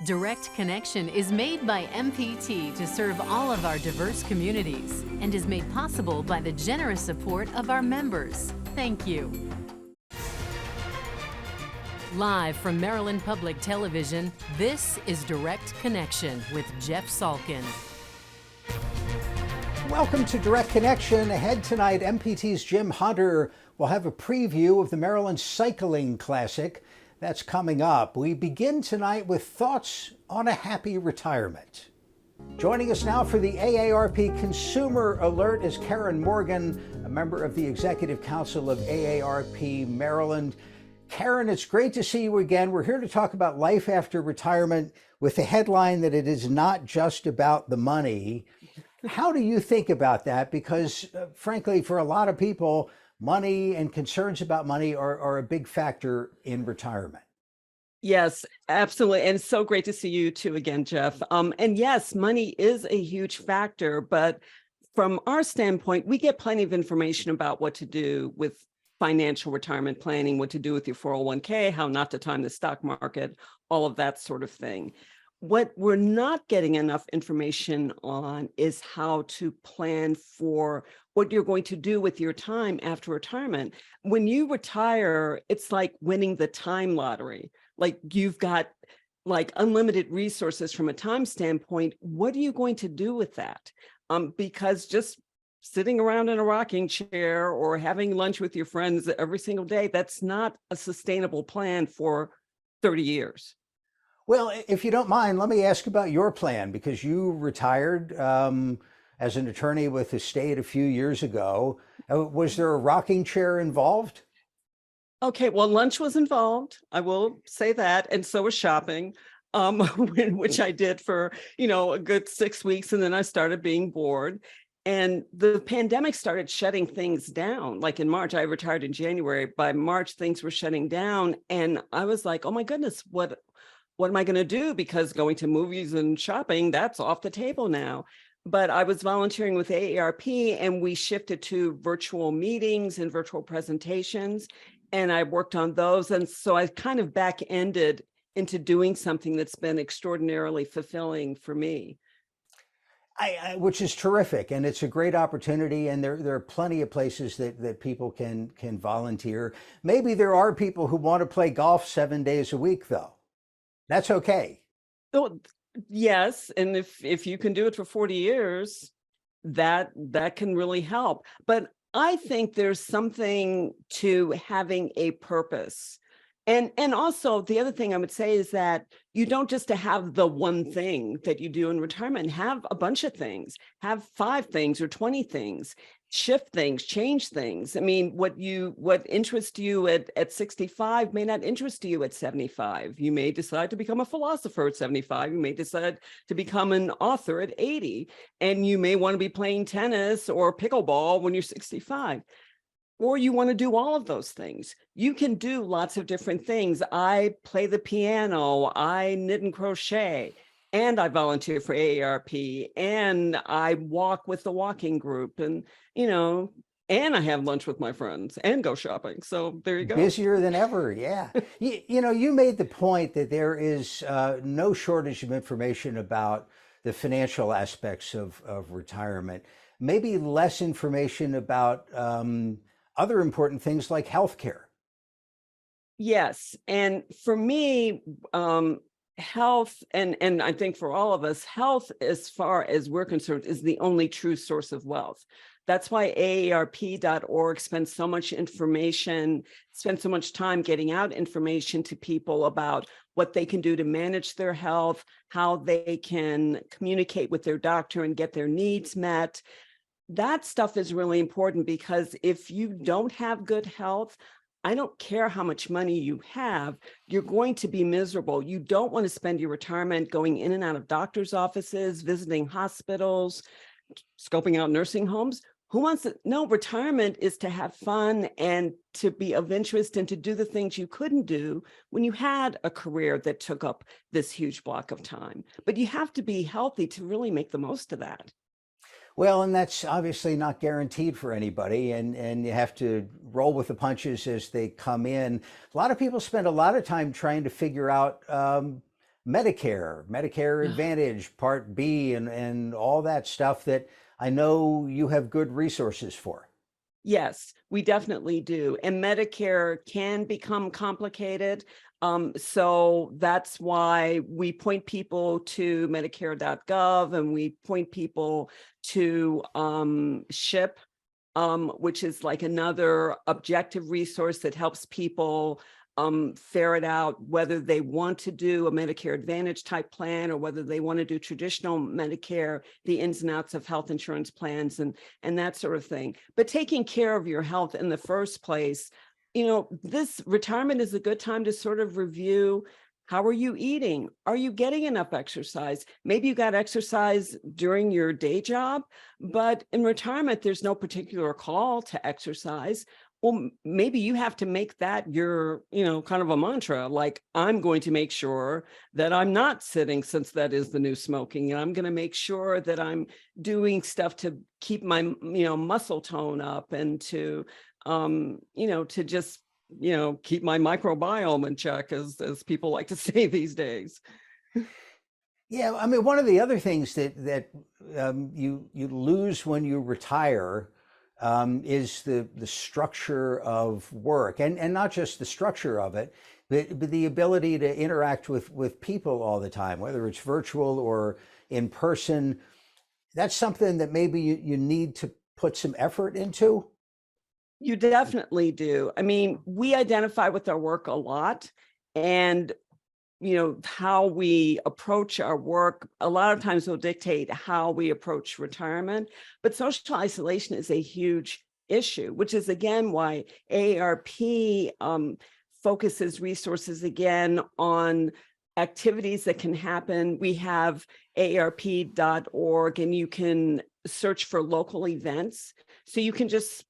Direct Connection is made by MPT to serve all of our diverse communities and is made possible by the generous support of our members. Thank you. Live from Maryland Public Television, this is Direct Connection with Jeff Salkin. Welcome to Direct Connection. Ahead tonight, MPT's Jim Hunter will have a preview of the Maryland Cycling Classic. That's coming up. We begin tonight with thoughts on a happy retirement. Joining us now for the AARP Consumer Alert is Karen Morgan, a member of the Executive Council of AARP Maryland. Karen, it's great to see you again. We're here to talk about life after retirement with the headline that it is not just about the money. How do you think about that? Because frankly, for a lot of people, money and concerns about money are a big factor in retirement. Yes, absolutely. And it's so great to see you too again, Jeff. And yes, money is a huge factor, but from our standpoint, we get plenty of information about what to do with financial retirement planning, what to do with your 401k, how not to time the stock market, all of that sort of thing. What we're not getting enough information on is how to plan for what you're going to do with your time after retirement. When you retire, it's like winning the time lottery. Like you've got like unlimited resources from a time standpoint. What are you going to do with that? Because just sitting around in a rocking chair or having lunch with your friends every single day, that's not a sustainable plan for 30 years. Well, if you don't mind, let me ask about your plan, because you retired as an attorney with the state a few years ago. Was there a rocking chair involved? Okay, well, lunch was involved. I will say that. And so was shopping, which I did for, a good 6 weeks. And then I started being bored. And the pandemic started shutting things down. Like in March, I retired in January. By March, things were shutting down. And I was like, oh my goodness, what am I going to do? Because going to movies and shopping, that's off the table now. But I was volunteering with AARP and we shifted to virtual meetings and virtual presentations. And I worked on those. And so I kind of back-ended into doing something that's been extraordinarily fulfilling for me. Which is terrific, and it's a great opportunity, and there are plenty of places that people can volunteer. Maybe there are people who want to play golf 7 days a week, though. That's okay. So, yes, and if you can do it for 40 years, that can really help. But I think there's something to having a purpose. And also the other thing I would say is that you don't just have the one thing that you do in retirement, have a bunch of things, have 5 things or 20 things, shift things, change things. I mean, what interests you at 65 may not interest you at 75. You may decide to become a philosopher at 75. You may decide to become an author at 80, and you may want to be playing tennis or pickleball when you're 65. Or you want to do all of those things. You can do lots of different things. I play the piano, I knit and crochet, and I volunteer for AARP, and I walk with the walking group, and, and I have lunch with my friends and go shopping. So there you go. Busier than ever, yeah. You made the point that there is no shortage of information about the financial aspects of retirement. Maybe less information about other important things like healthcare. Yes. And for me, health, and I think for all of us, health, as far as we're concerned, is the only true source of wealth. That's why AARP.org spends so much time getting out information to people about what they can do to manage their health, how they can communicate with their doctor and get their needs met. That stuff is really important, because if you don't have good health, I don't care how much money you have, you're going to be miserable. You don't want to spend your retirement going in and out of doctor's offices, visiting hospitals, scoping out nursing homes. Who wants it? No, retirement is to have fun and to be of interest and to do the things you couldn't do when you had a career that took up this huge block of time. But you have to be healthy to really make the most of that. Well, and that's obviously not guaranteed for anybody, and you have to roll with the punches as they come in. A lot of people spend a lot of time trying to figure out Medicare Advantage, Part B, and all that stuff that I know you have good resources for. Yes, we definitely do. And Medicare can become complicated. So that's why we point people to Medicare.gov, and we point people to SHIP, which is like another objective resource that helps people ferret out whether they want to do a Medicare Advantage type plan or whether they want to do traditional Medicare, the ins and outs of health insurance plans and that sort of thing. But taking care of your health in the first place, this retirement is a good time to sort of review. How are you eating? Are you getting enough exercise? Maybe you got exercise during your day job, but in retirement, there's no particular call to exercise. Well, maybe you have to make that your, kind of a mantra, like, I'm going to make sure that I'm not sitting, since that is the new smoking. And I'm going to make sure that I'm doing stuff to keep my, muscle tone up and to, to just, keep my microbiome in check, as people like to say these days. Yeah, I mean, one of the other things that you lose when you retire is the structure of work, and not just the structure of it, but the ability to interact with people all the time, whether it's virtual or in person. That's something that maybe you need to put some effort into. You definitely do. I mean, we identify with our work a lot, and how we approach our work a lot of times will dictate how we approach retirement. But social isolation is a huge issue, which is again why AARP focuses resources again on activities that can happen. We have aarp.org, and you can search for local events. So you can just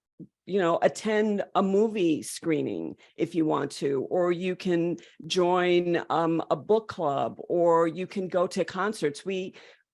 attend a movie screening if you want to, or you can join a book club, or you can go to concerts.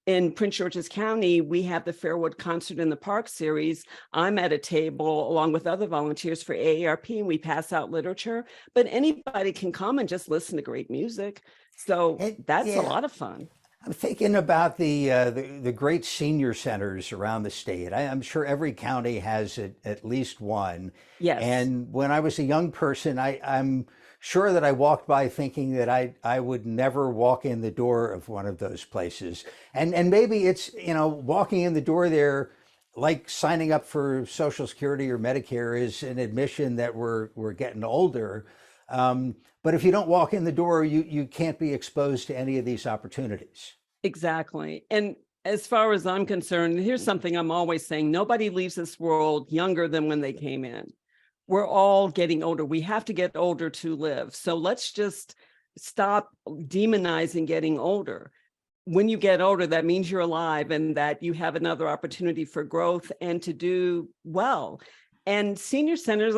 In Prince George's County, we have the Fairwood Concert in the Park series. I'm at a table along with other volunteers for AARP, and we pass out literature, but anybody can come and just listen to great music. So that's a lot of fun. I'm thinking about the great senior centers around the state. I'm sure every county has at least one. Yes. And when I was a young person, I'm sure that I walked by thinking that I would never walk in the door of one of those places. And maybe it's, walking in the door there, like signing up for Social Security or Medicare, is an admission that we're getting older. But if you don't walk in the door, you can't be exposed to any of these opportunities. Exactly. And as far as I'm concerned, here's something I'm always saying: nobody leaves this world younger than when they came in. We're all getting older. We have to get older to live. So let's just stop demonizing getting older. When you get older, that means you're alive and that you have another opportunity for growth and to do well. And senior centers,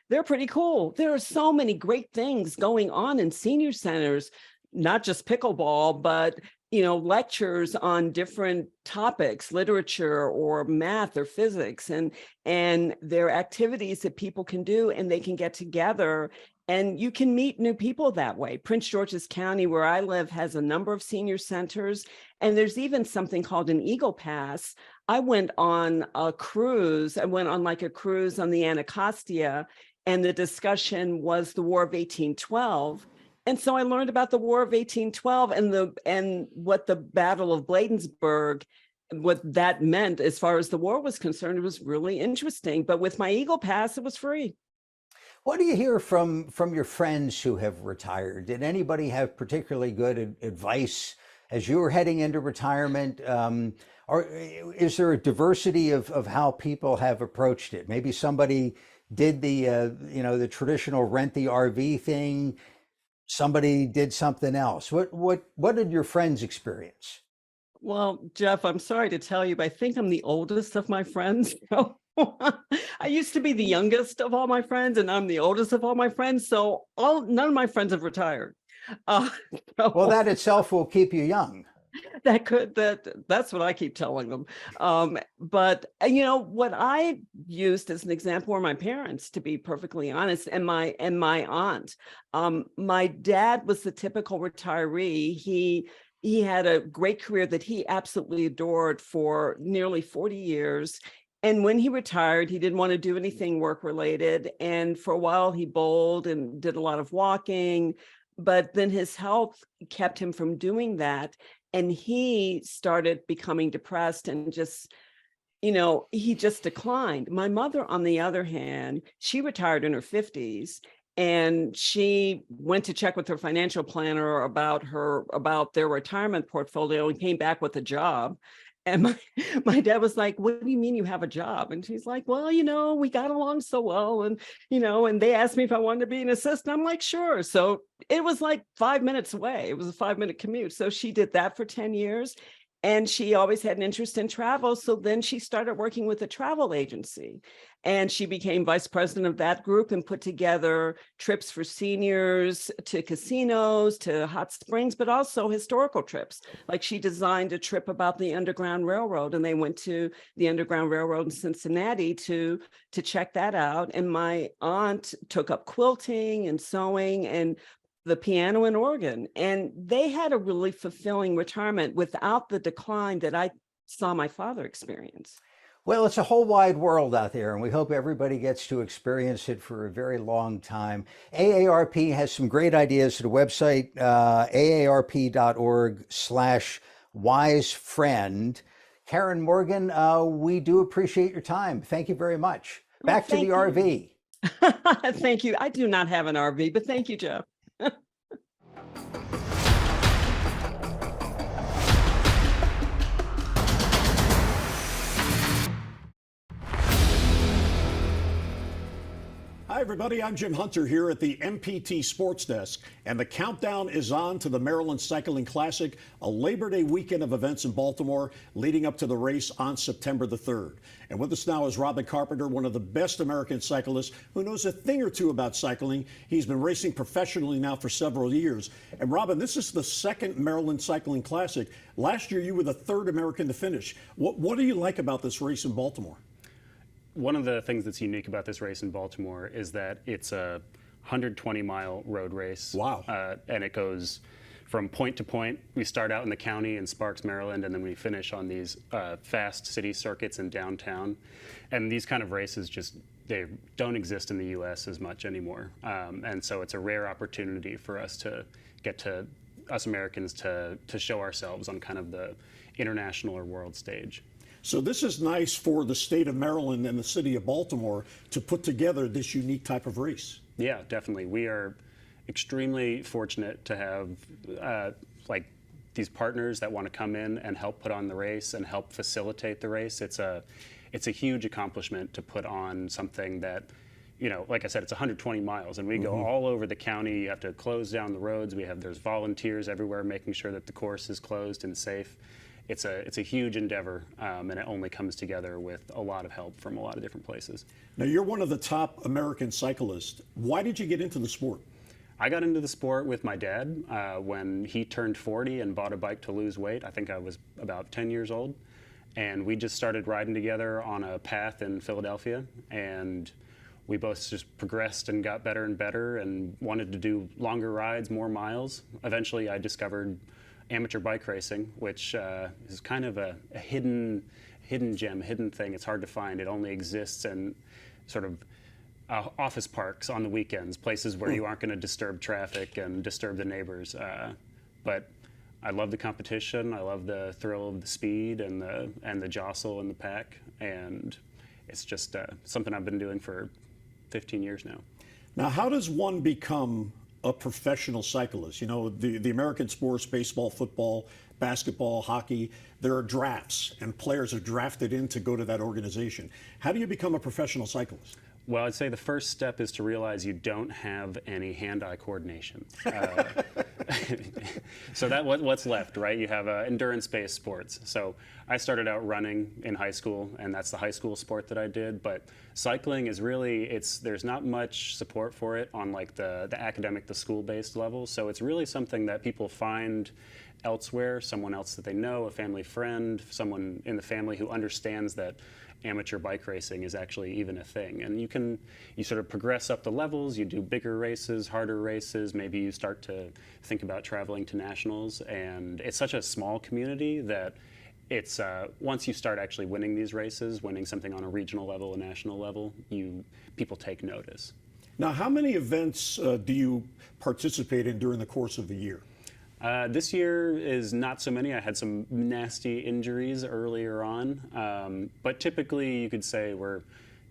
they're pretty cool. There are so many great things going on in senior centers, not just pickleball, but lectures on different topics, literature or math or physics, and there are activities that people can do, and they can get together, and you can meet new people that way. Prince George's County, where I live, has a number of senior centers, and there's even something called an Eagle Pass. I went on a cruise. I went on like a cruise on the Anacostia, and the discussion was the War of 1812. And so I learned about the War of 1812 and what the Battle of Bladensburg, what that meant as far as the war was concerned. It was really interesting. But with my Eagle Pass, it was free. What do you hear from your friends who have retired? Did anybody have particularly good advice as you were heading into retirement? Or is there a diversity of how people have approached it? Maybe somebody did the traditional rent the RV thing. Somebody did something else. What did your friends experience? Well, Jeff, I'm sorry to tell you, but I think I'm the oldest of my friends. I used to be the youngest of all my friends, and I'm the oldest of all my friends. So none of my friends have retired. Well, that itself will keep you young. That's what I keep telling them. But you know what I used as an example were my parents, to be perfectly honest, and my aunt. My dad was the typical retiree. He had a great career that he absolutely adored for nearly 40 years. And when he retired, he didn't want to do anything work related. And for a while, he bowled and did a lot of walking, but then his health kept him from doing that. And he started becoming depressed and just, he just declined. My mother, on the other hand, she retired in her 50s. And she went to check with her financial planner about their retirement portfolio and came back with a job. And my dad was like, "What do you mean you have a job?" And she's like, "Well, we got along so well. And they asked me if I wanted to be an assistant. I'm like, sure." So it was like 5 minutes away. It was a 5-minute commute. So she did that for 10 years. And she always had an interest in travel. So then she started working with a travel agency, and she became vice president of that group and put together trips for seniors to casinos, to hot springs, but also historical trips. Like, she designed a trip about the Underground Railroad, and they went to the Underground Railroad in Cincinnati to check that out. And my aunt took up quilting and sewing and the piano and organ, and they had a really fulfilling retirement without the decline that I saw my father experience. Well, it's a whole wide world out there, and we hope everybody gets to experience it for a very long time. AARP has some great ideas at the website, aarp.org/wisefriend. Karen Morgan, we do appreciate your time. Thank you very much. Back to the RV. Thank you. I do not have an RV, but thank you, Jeff. Hi, everybody. I'm Jim Hunter here at the MPT Sports Desk, and the countdown is on to the Maryland Cycling Classic, a Labor Day weekend of events in Baltimore leading up to the race on September the 3rd. And with us now is Robin Carpenter, one of the best American cyclists who knows a thing or two about cycling. He's been racing professionally now for several years. And Robin, this is the second Maryland Cycling Classic. Last year, you were the third American to finish. What do you like about this race in Baltimore? One of the things that's unique about this race in Baltimore is that it's a 120-mile road race. Wow. And it goes from point to point. We start out in the county in Sparks, Maryland, and then we finish on these fast city circuits in downtown. And these kind of races they don't exist in the U.S. as much anymore. And so it's a rare opportunity for us Americans to show ourselves on kind of the international or world stage. So this is nice for the state of Maryland and the city of Baltimore to put together this unique type of race. Yeah, definitely. We are extremely fortunate to have these partners that want to come in and help put on the race and help facilitate the race. It's a huge accomplishment to put on something that, like I said, it's 120 miles, and we go all over the county. You have to close down the roads. There's volunteers everywhere making sure that the course is closed and safe. It's a huge endeavor, and it only comes together with a lot of help from a lot of different places. Now, you're one of the top American cyclists. Why did you get into the sport? I got into the sport with my dad when he turned 40 and bought a bike to lose weight. I think I was about 10 years old. And we just started riding together on a path in Philadelphia. And we both just progressed and got better and better and wanted to do longer rides, more miles. Eventually, I discovered amateur bike racing, which is kind of a hidden gem, hidden thing. It's hard to find. It only exists in sort of office parks on the weekends, places where you aren't going to disturb traffic and disturb the neighbors. But I love the competition. I love the thrill of the speed and the jostle in the pack. And it's just something I've been doing for 15 years now. Now, how does one become a professional cyclist? The American sports, baseball, football, basketball, hockey, there are drafts, and players are drafted in to go to that organization. How do you become a professional cyclist? Well, I'd say the first step is to realize you don't have any hand-eye coordination. So what's left, right? You have endurance-based sports. So I started out running in high school, and that's the high school sport that I did. But cycling is really, there's not much support for it on like the academic, the school-based level. So it's really something that people find elsewhere, someone else that they know, a family friend, someone in the family who understands that amateur bike racing is actually even a thing. And you sort of progress up the levels, you do bigger races, harder races, maybe you start to think about traveling to nationals. And it's such a small community that it's once you start actually winning these races, winning something on a regional level, a national level, people take notice. Now, how many events do you participate in during the course of the year? This year is not so many. I had some nasty injuries earlier on, but typically you could say we're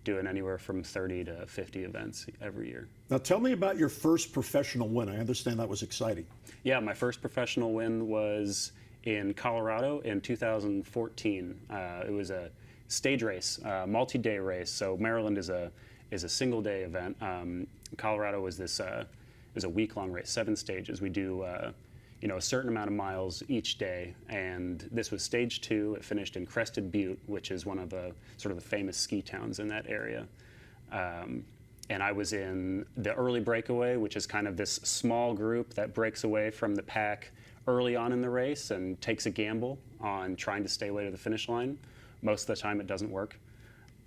doing anywhere from 30 to 50 events every year. Now, tell me about your first professional win. I understand that was exciting. Yeah, my first professional win was in Colorado in 2014. It was a stage race, multi-day race. So Maryland is a single-day event. Colorado is is a week-long race, 7 stages. We do a certain amount of miles each day, and this was stage 2. It finished in Crested Butte, which is one of the sort of the famous ski towns in that area. And I was in the early breakaway, which is kind of this small group that breaks away from the pack early on in the race and takes a gamble on trying to stay away to the finish line. Most of the time it doesn't work.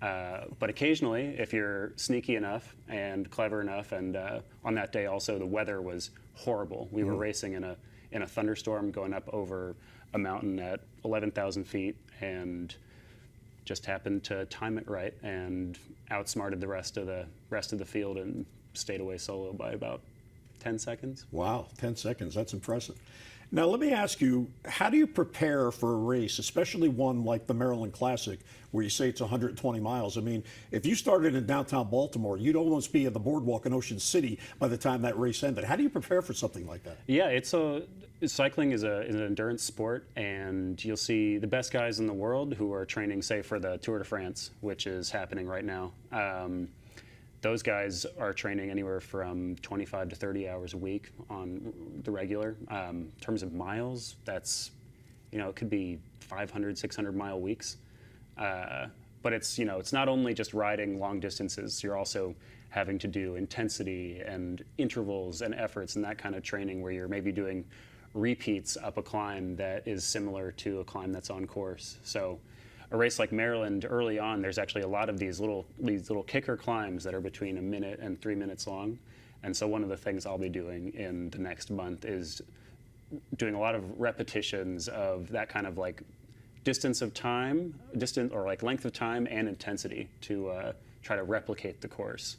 But occasionally, if you're sneaky enough and clever enough, and on that day also the weather was horrible. We were racing in a thunderstorm going up over a mountain at 11,000 feet, and just happened to time it right and outsmarted the rest of the field and stayed away solo by about 10 seconds. Wow, 10 seconds. That's impressive. Now, let me ask you, how do you prepare for a race, especially one like the Maryland Classic, where you say it's 120 miles? I mean, if you started in downtown Baltimore, you'd almost be at the boardwalk in Ocean City by the time that race ended. How do you prepare for something like that? Yeah, cycling is an endurance sport, and you'll see the best guys in the world who are training, say, for the Tour de France, which is happening right now. Those guys are training anywhere from 25 to 30 hours a week on the regular. In terms of miles, that's, it could be 500, 600 mile weeks. But it's not only just riding long distances, you're also having to do intensity and intervals and efforts and that kind of training where you're maybe doing repeats up a climb that is similar to a climb that's on course. So a race like Maryland, early on, there's actually a lot of these little kicker climbs that are between 1 minute and 3 minutes long. And so one of the things I'll be doing in the next month is doing a lot of repetitions of that kind of like length of time and intensity to try to replicate the course.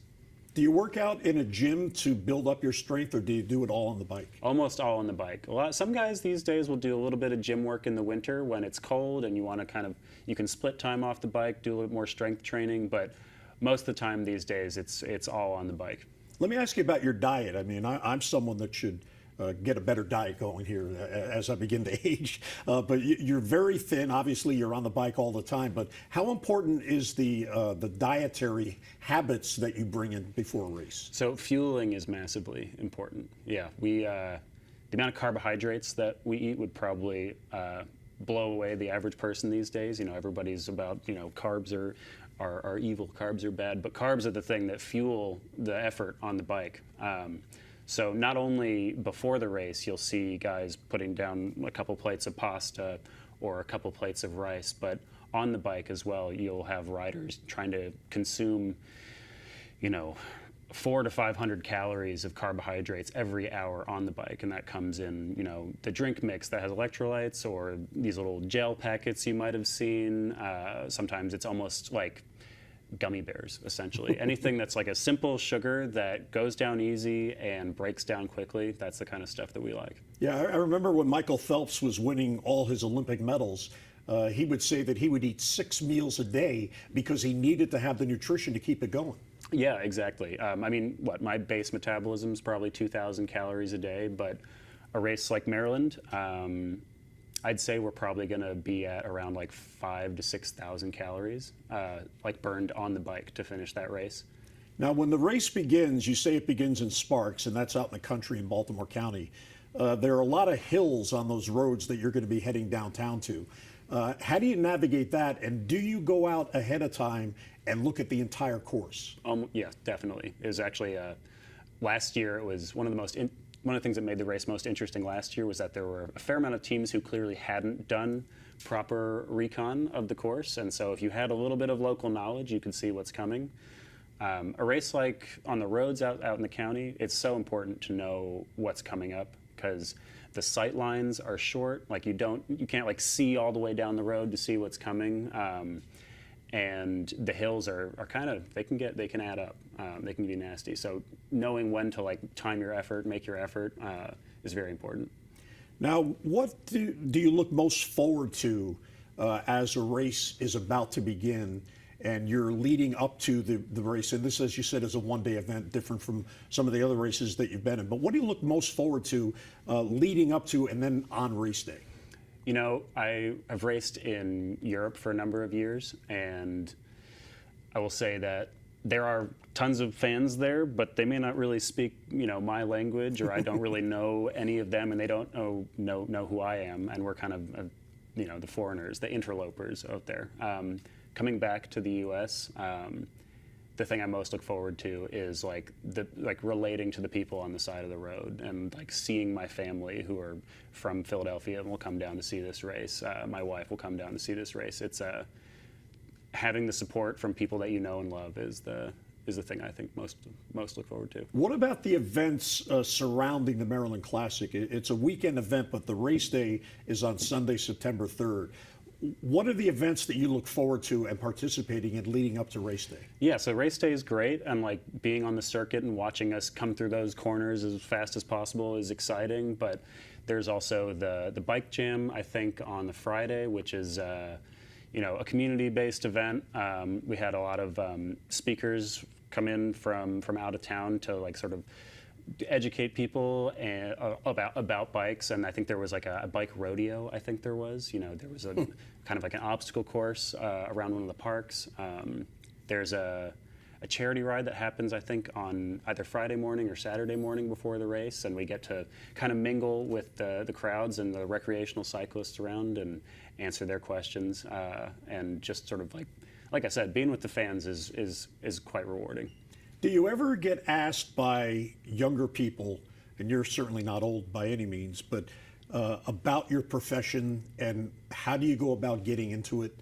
Do you work out in a gym to build up your strength, or do you do it all on the bike? Almost all on the bike. Some guys these days will do a little bit of gym work in the winter when it's cold and you want to you can split time off the bike, do a little more strength training, but most of the time these days it's all on the bike. Let me ask you about your diet. I mean, I'm someone that should get a better diet going here as I begin to age. But you're very thin. Obviously, you're on the bike all the time. But how important is the dietary habits that you bring in before a race? So fueling is massively important. Yeah, the amount of carbohydrates that we eat would probably blow away the average person these days. Everybody's about carbs are evil, carbs are bad, but carbs are the thing that fuel the effort on the bike. So not only before the race, you'll see guys putting down a couple plates of pasta or a couple plates of rice, but on the bike as well, you'll have riders trying to consume, 400 to 500 calories of carbohydrates every hour on the bike, and that comes in, the drink mix that has electrolytes or these little gel packets you might have seen. Sometimes it's almost like gummy bears, essentially. Anything that's like a simple sugar that goes down easy and breaks down quickly, that's the kind of stuff that we like. Yeah, I remember when Michael Phelps was winning all his Olympic medals, he would say that he would eat 6 meals a day because he needed to have the nutrition to keep it going. Yeah, exactly. My base metabolism is probably 2,000 calories a day, but a race like Maryland, I'd say we're probably going to be at around like 5,000 to 6,000 calories, burned on the bike to finish that race. Now, when the race begins, you say it begins in Sparks, and that's out in the country in Baltimore County. There are a lot of hills on those roads that you're going to be heading downtown to. How do you navigate that, and do you go out ahead of time and look at the entire course? Yeah, definitely. It was actually last year. It was one of the most one of the things that made the race most interesting last year was that there were a fair amount of teams who clearly hadn't done proper recon of the course, and so if you had a little bit of local knowledge, you could see what's coming. A race like on the roads out in the county, it's so important to know what's coming up because the sight lines are short. Like you can't like see all the way down the road to see what's coming. And the hills are kind of, they can add up. They can be nasty. So knowing when to like time your effort, make your effort is very important. Now, what do you look most forward to as a race is about to begin and you're leading up to the race? And this, as you said, is a one-day event, different from some of the other races that you've been in. But what do you look most forward to leading up to and then on race day? You know, I have raced in Europe for a number of years, and I will say that there are tons of fans there, but they may not really speak, you know, my language, or I don't really know any of them, and they don't know who I am, and we're kind of, you know, the foreigners, the interlopers out there. Coming back to the U.S., the thing I most look forward to is like relating to the people on the side of the road and like seeing my family who are from Philadelphia and will come down to see this race. My wife will come down to see this race. It's having the support from people that you know and love is the thing I think most look forward to. What about the events surrounding the Maryland Classic? It's a weekend event, but the race day is on Sunday, September 3rd. What are the events that you look forward to and participating in leading up to race day? Yeah, so race day is great, and like being on the circuit and watching us come through those corners as fast as possible is exciting. But there's also the bike jam, I think, on the Friday, which is you know, a community-based event. We had a lot of speakers come in from out of town to like sort of educate people about bikes, and I think there was like a bike rodeo. I think there was, you know, there was a kind of like an obstacle course around one of the parks. There's a charity ride that happens, I think, on either Friday morning or Saturday morning before the race, and we get to kind of mingle with the crowds and the recreational cyclists around and answer their questions, and just sort of like I said, being with the fans is quite rewarding. Do you ever get asked by younger people, and you're certainly not old by any means, but about your profession and how do you go about getting into it?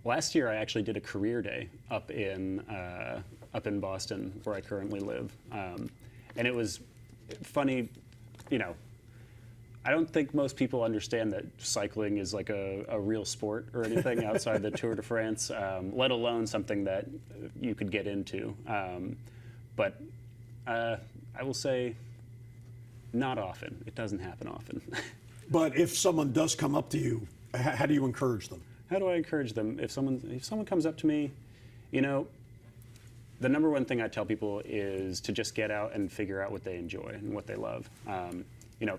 Last year, I actually did a career day up in Boston, where I currently live, and it was funny. You know, I don't think most people understand that cycling is like a real sport or anything outside the Tour de France, let alone something that you could get into. But I will say, not often. It doesn't happen often. But if someone does come up to you, how do you encourage them? How do I encourage them? If someone comes up to me, you know, the number one thing I tell people is to just get out and figure out what they enjoy and what they love. You know,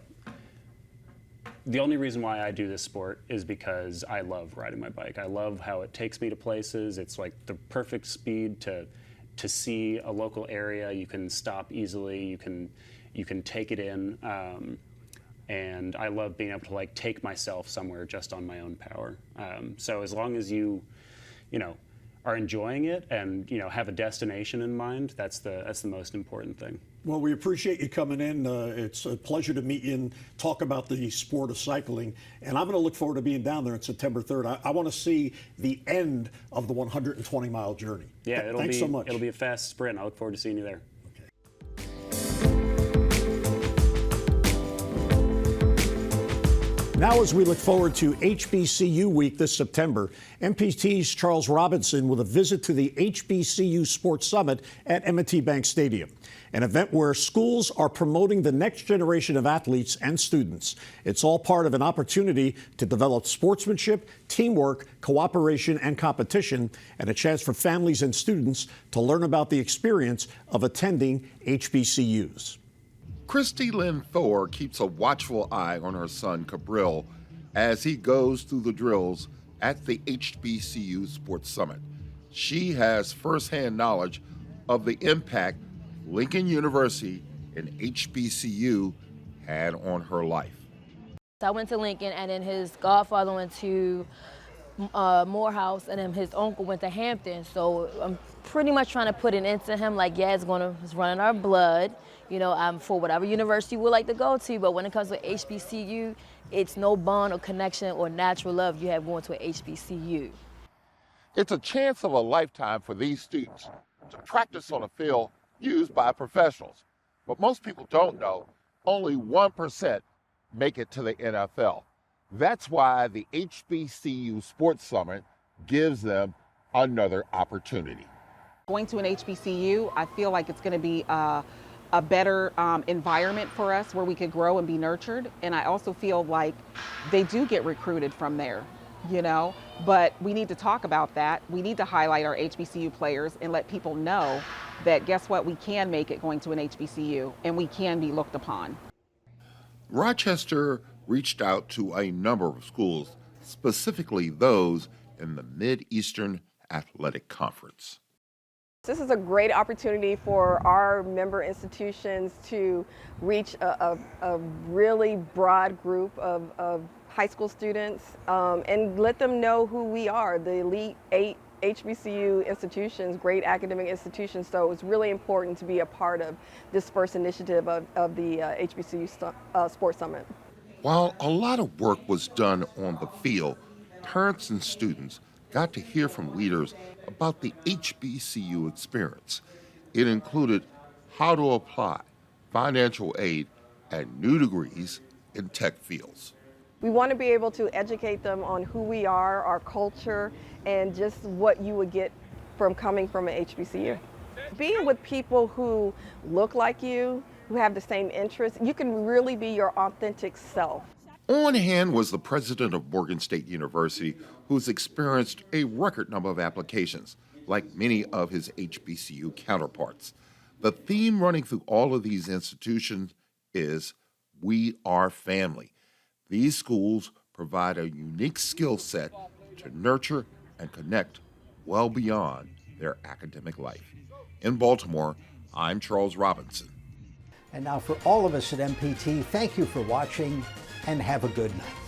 the only reason why I do this sport is because I love riding my bike. I love how it takes me to places. It's like the perfect speed to see a local area. You can stop easily. You can take it in. And I love being able to like take myself somewhere just on my own power. So as long as you know, are enjoying it and, you know, have a destination in mind, that's the most important thing. Well, we appreciate you coming in. It's a pleasure to meet you and talk about the sport of cycling. And I'm going to look forward to being down there on September 3rd. I want to see the end of the 120-mile journey. Yeah, Thanks so much. It'll be a fast sprint. I look forward to seeing you there. Now, as we look forward to HBCU week this September, MPT's Charles Robinson with a visit to the HBCU Sports Summit at M&T Bank Stadium, an event where schools are promoting the next generation of athletes and students. It's all part of an opportunity to develop sportsmanship, teamwork, cooperation, and competition, and a chance for families and students to learn about the experience of attending HBCUs. Christy Lynn Thor keeps a watchful eye on her son, Cabril, as he goes through the drills at the HBCU Sports Summit. She has firsthand knowledge of the impact Lincoln University and HBCU had on her life. I went to Lincoln, and then his godfather went to Morehouse, and then his uncle went to Hampton. So pretty much trying to put it into him, like, yeah, it's running our blood, you know, for whatever university we like to go to, but when it comes to HBCU, it's no bond or connection or natural love you have going to an HBCU. It's a chance of a lifetime for these students to practice on a field used by professionals. But most people don't know only 1% make it to the NFL. That's why the HBCU Sports Summit gives them another opportunity. Going to an HBCU, I feel like it's going to be a better environment for us where we could grow and be nurtured. And I also feel like they do get recruited from there, you know, but we need to talk about that. We need to highlight our HBCU players and let people know that, guess what, we can make it going to an HBCU and we can be looked upon. Rochester reached out to a number of schools, specifically those in the Mid-Eastern Athletic Conference. This is a great opportunity for our member institutions to reach a really broad group of high school students and let them know who we are, the Elite 8 HBCU institutions, great academic institutions. So it's really important to be a part of this first initiative of the HBCU Sports Summit. While a lot of work was done on the field, parents and students got to hear from leaders about the HBCU experience. It included how to apply, financial aid, and new degrees in tech fields. We want to be able to educate them on who we are, our culture, and just what you would get from coming from an HBCU. Being with people who look like you, who have the same interests, you can really be your authentic self. On hand was the president of Morgan State University, who's experienced a record number of applications, like many of his HBCU counterparts. The theme running through all of these institutions is "We are family." These schools provide a unique skill set to nurture and connect well beyond their academic life. In Baltimore, I'm Charles Robinson. And now for all of us at MPT, thank you for watching and have a good night.